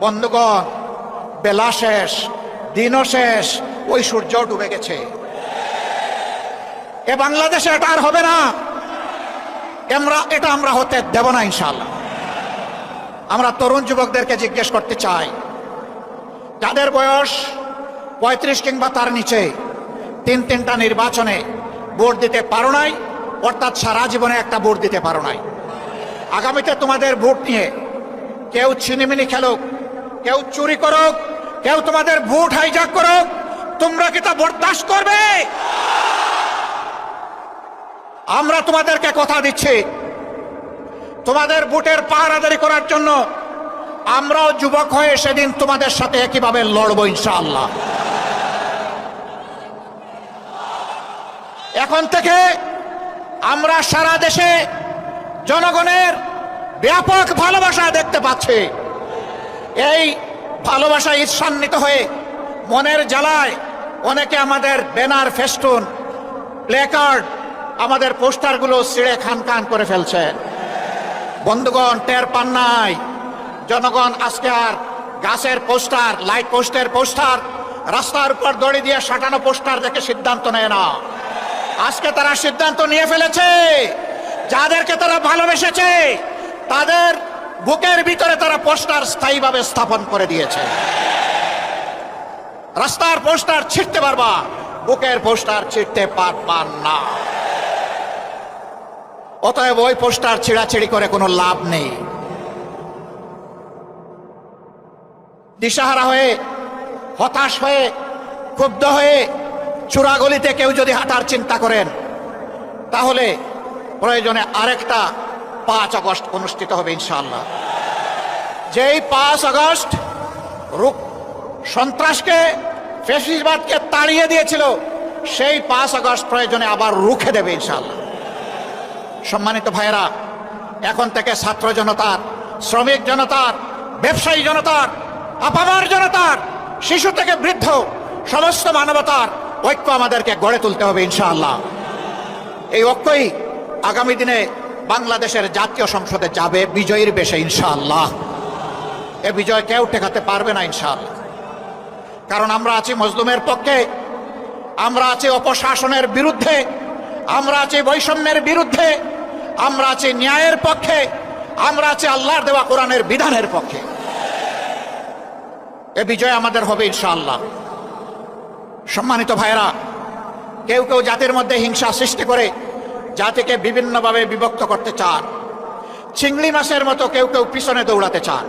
বন্ধুগণ, বেলা শেষ, দিনও শেষ, ওই সূর্য ডুবে গেছে। এ বাংলাদেশে এটা আর হবে না। এটা আমরা হতে দেব না ইনশাআল্লাহ। আমরা তরুণ যুবকদেরকে জিজ্ঞেস করতে চাই, যাদের বয়স 35 কিংবা তার নিচে, তিনটা নির্বাচনে ভোট দিতে পারো নাই, অর্থাৎ সারা জীবনে একটা ভোট দিতে পারো নাই। আগামীতে তোমাদের ভোট নিয়ে কেউ ছিনিমিনি খেলুক, কেউ চুরি করুক, কেউ তোমাদের ভোট হাইজ্যাক করুক, তোমরা কি তা বরদাস্ত করবে? আমরা তোমাদেরকে কথা দিচ্ছি, তোমাদের ভোটের পাহারাদারি করার জন্য আমরাও যুবক হয়ে সেদিন তোমাদের সাথে একইভাবে লড়বো ইনশাআল্লাহ। এখন থেকে আমরা সারা দেশে জনগণের ব্যাপক ভালোবাসা দেখতে পাচ্ছি। এই ভালোবাসা ঈর্ষান্বিত হয়ে মনের জ্বালায় অনেকে আমাদের ব্যানার, ফেস্টুন, প্লেকার্ড, আমাদের পোস্টারগুলো ছিঁড়ে খান করে ফেলছে। বন্ধুগণ, টের পান নাই? জনগণ আজকে আর গাছের পোস্টার, লাইট পোস্টের পোস্টার, রাস্তার উপর দড়ি দিয়ে সাঁটানো পোস্টার দেখে সিদ্ধান্ত নেয় না। আজকে তারা সিদ্ধান্ত নিয়ে ফেলেছে, যাদেরকে তারা ভালোবেসেছে তাদের বুকের ভিতরে তারা পোস্টার স্থায়ীভাবে স্থাপন করে দিয়েছে। রাস্তার পোস্টার ছিঁড়তে পারবা, বুকের পোস্টার ছিঁড়তে পারবা না। অতএব ওই পোস্টার ছিঁড়াছিঁড়ি করে কোনো লাভ নেই। দিশাহারা হয়ে, হতাশ হয়ে, ক্ষুব্ধ হয়ে চূড়াগলিতে কেউ যদি হাঁটার চিন্তা করেন, তাহলে প্রয়োজনে আরেকটা 5 আগস্ট অনুষ্ঠিত হবে ইনশাআল্লাহ। যেই 5 আগস্ট সন্ত্রাসকে, ফ্যাসিবাদকে তাড়িয়ে দিয়েছিল, সেই 5 আগস্ট প্রয়োজনে আবার রুখে দেবে ইনশাআল্লাহ। সম্মানিত ভাইয়েরা, এখন থেকে ছাত্র জনতার, শ্রমিক জনতার, ব্যবসায়ী জনতার, আপামার জনতার, শিশু থেকে বৃদ্ধ সমস্ত মানবতার ঐক্য আমাদেরকে গড়ে তুলতে হবে ইনশাআল্লাহ। এই ঐক্যই আগামী দিনে বাংলাদেশের জাতীয় সংসদে যাবে বিজয়ীর বেশে ইনশাআল্লাহ। এ বিজয় কেউ ঠেকাতে পারবে না ইনশাআল্লাহ। কারণ আমরা আছি মজলুমের পক্ষে, আমরা আছি অপশাসনের বিরুদ্ধে, আমরা আছি বৈষম্যের বিরুদ্ধে, আমরা আছি ন্যায়ের পক্ষে, আমরা আছি আল্লাহর দেওয়া কোরআনের বিধানের পক্ষে। এ বিজয় আমাদের হবে ইনশাআল্লাহ। সম্মানিত ভাইয়েরা, কেউ কেউ জাতির মধ্যে হিংসা সৃষ্টি করে জাতিকে বিভিন্নভাবে বিভক্ত করতে চান। চিংড়ি মাছের মতো কেউ কেউ পিছনে দৌড়াতে চান।